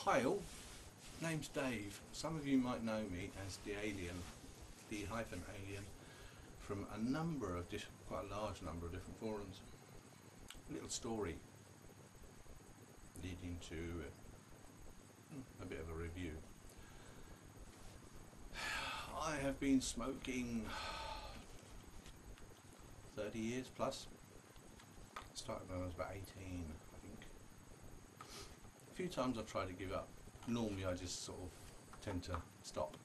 Hi all, name's Dave. Some of you might know me as the Alien, D-Alien, from a number of quite a large number of different forums. A little story leading to a bit of a review. I have been smoking 30 years plus. Started when I was about 18, I think. A few times I've tried to give up. Normally I just sort of tend to stop.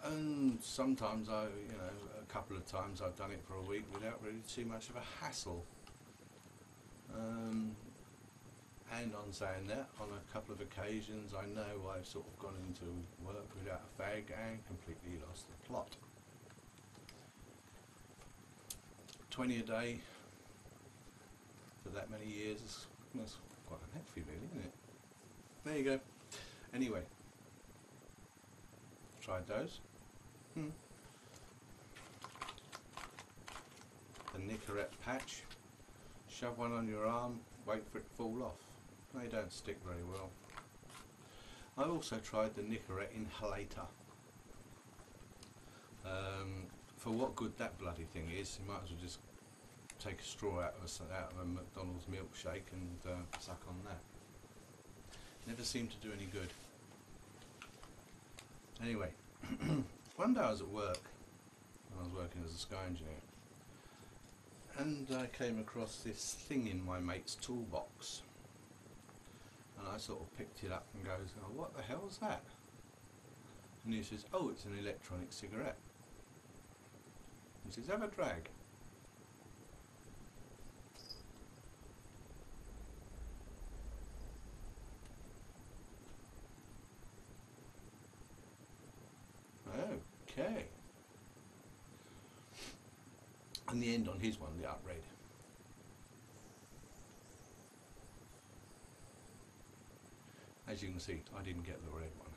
And sometimes a couple of times I've done it for a week without really too much of a hassle. And on saying that, on a couple of occasions I know I've sort of gone into work without a fag and completely lost the plot. 20 a day for that many years is quite unhealthy really, isn't it? There you go. Anyway, tried those. The Nicorette patch. Shove one on your arm, wait for it to fall off. They don't stick very well. I've also tried the Nicorette inhalator. For what good that bloody thing is, you might as well just take a straw out of a McDonald's milkshake and suck on that. Never seemed to do any good. Anyway, one day I was at work, and I was working as a sky engineer, and I came across this thing in my mate's toolbox, and I sort of picked it up and goes, "Oh, what the hell's that?" And he says, "Oh, it's an electronic cigarette." He says, "Have a drag." Okay. And the end on his one lit up red. As you can see, I didn't get the red one.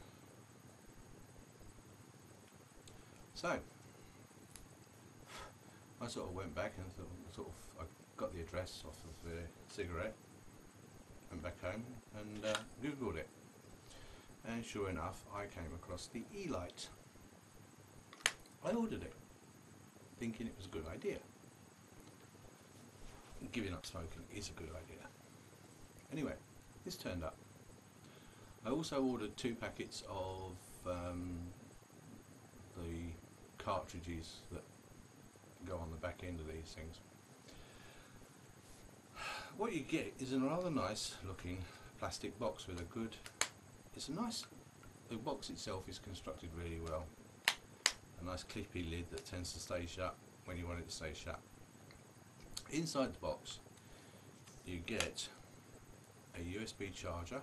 So I sort of went back and I got the address off of the cigarette, went back home and googled it, and sure enough I came across the E-Lite. I ordered it thinking it was a good idea. Giving up smoking is a good idea. Anyway, this turned up. I also ordered 2 packets of the cartridges that go on the back end of these things. What you get is a rather nice looking plastic box with a good, the box itself is constructed really well. A nice clippy lid that tends to stay shut when you want it to stay shut. Inside the box you get a USB charger,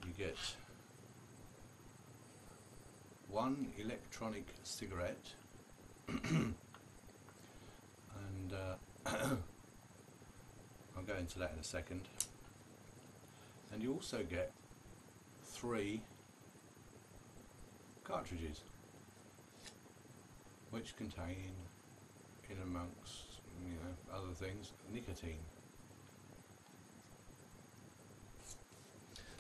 you get one electronic cigarette, and I'll go into that in a second, and you also get 3 cartridges which contain, in amongst other things, nicotine.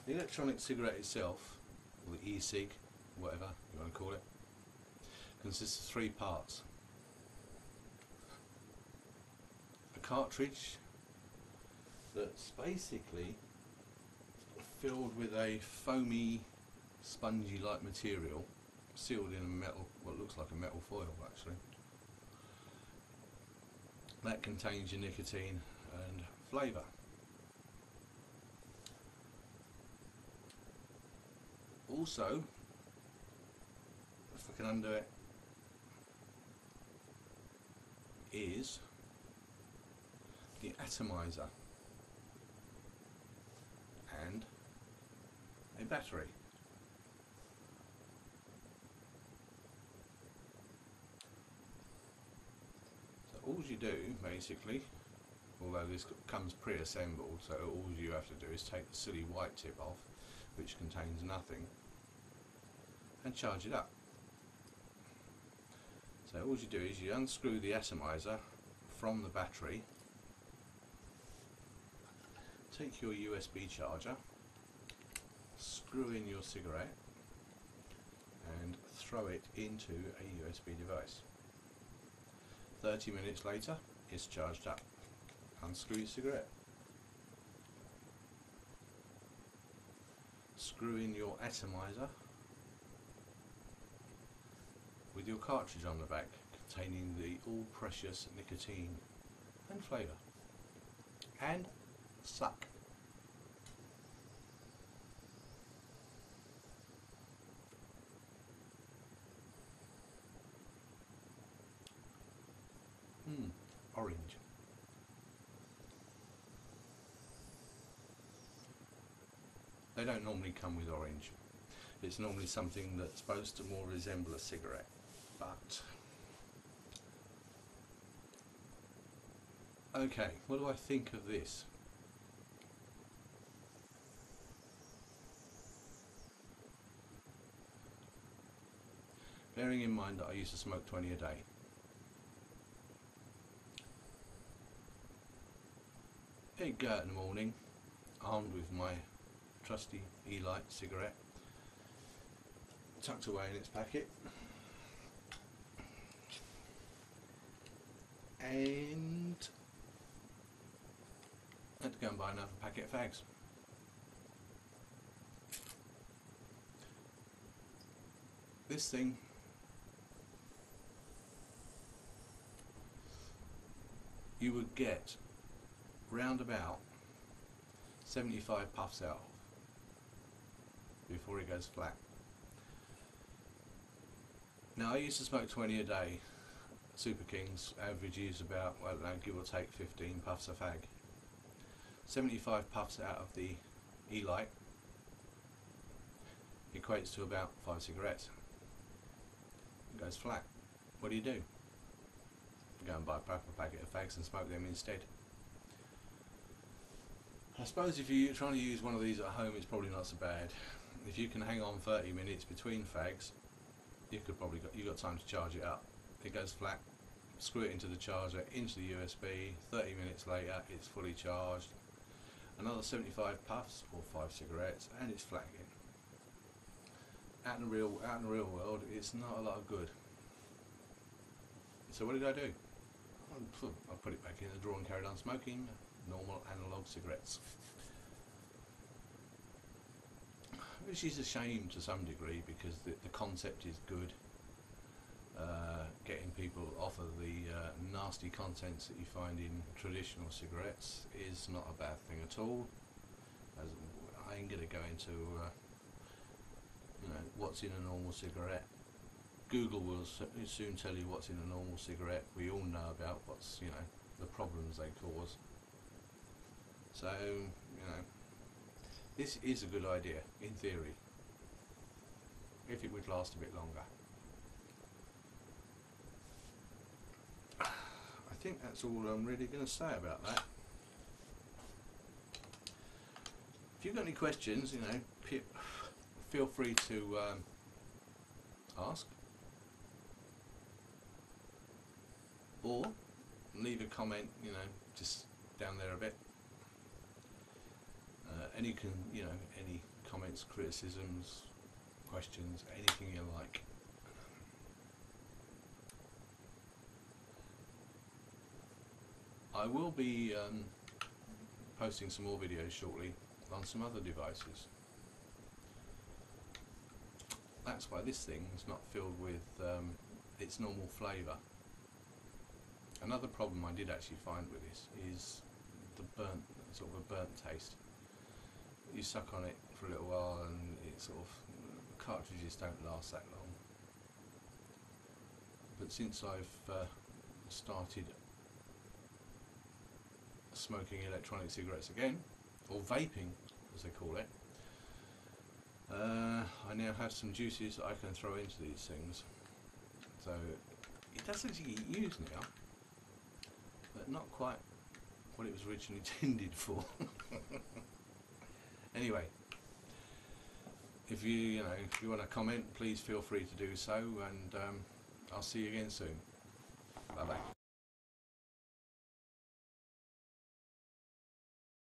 The electronic cigarette itself, or the e-cig, whatever you want to call it, consists of 3 parts. A cartridge that's basically filled with a foamy, spongy like material, sealed in a metal, what looks like a metal foil actually. That contains your nicotine and flavour. Also, if I can undo it, is the atomizer and a battery. So all you do basically, although this comes pre-assembled, so all you have to do is take the silly white tip off, which contains nothing, and charge it up. So all you do is you unscrew the atomizer from the battery, take your USB charger, screw in your cigarette and throw it into a USB device. 30 minutes later it's charged up. Unscrew your cigarette. Screw in your atomizer with your cartridge on the back containing the all precious nicotine and flavour, and suck. Orange. They don't normally come with orange. It's normally something that's supposed to more resemble a cigarette, but okay, what do I think of this? Bearing in mind that I used to smoke 20 a day. I'd go out in the morning, armed with my trusty E-light cigarette, tucked away in its packet, and I had to go and buy another packet of fags. This thing you would get round about 75 puffs out before it goes flat. Now I used to smoke 20 a day. Super Kings average is about, well, I don't know, give or take 15 puffs a fag. 75 puffs out of the E-light equates to about 5 cigarettes. It goes flat. What do? Go and buy a proper packet of fags and smoke them instead. I suppose if you're trying to use one of these at home, it's probably not so bad. If you can hang on 30 minutes between fags, you got time to charge it up. It goes flat. Screw it into the charger, into the USB. 30 minutes later, it's fully charged. Another 75 puffs or 5 cigarettes, and it's flat again. Out in the real world, it's not a lot of good. So what did I do? I put it back in the drawer and carried on smoking normal analog cigarettes, which is a shame to some degree, because the concept is good. Getting people off of the nasty contents that you find in traditional cigarettes is not a bad thing at all. As I ain't going to go into what's in a normal cigarette. Google will soon tell you what's in a normal cigarette. We all know about what's, the problems they cause. So, this is a good idea in theory, if it would last a bit longer. I think that's all I'm really going to say about that. If you've got any questions, feel free to ask, or leave a comment, just down there a bit. Any comments, criticisms, questions, anything you like. I will be posting some more videos shortly on some other devices. That's why this thing is not filled with its normal flavour. Another problem I did actually find with this is the sort of a burnt taste. You suck on it for a little while and it the cartridges don't last that long. But since I've started smoking electronic cigarettes again, or vaping as they call it, I now have some juices that I can throw into these things. So it does actually get used now, but not quite what it was originally intended for. Anyway, if you want to comment, please feel free to do so, and I'll see you again soon. Bye bye.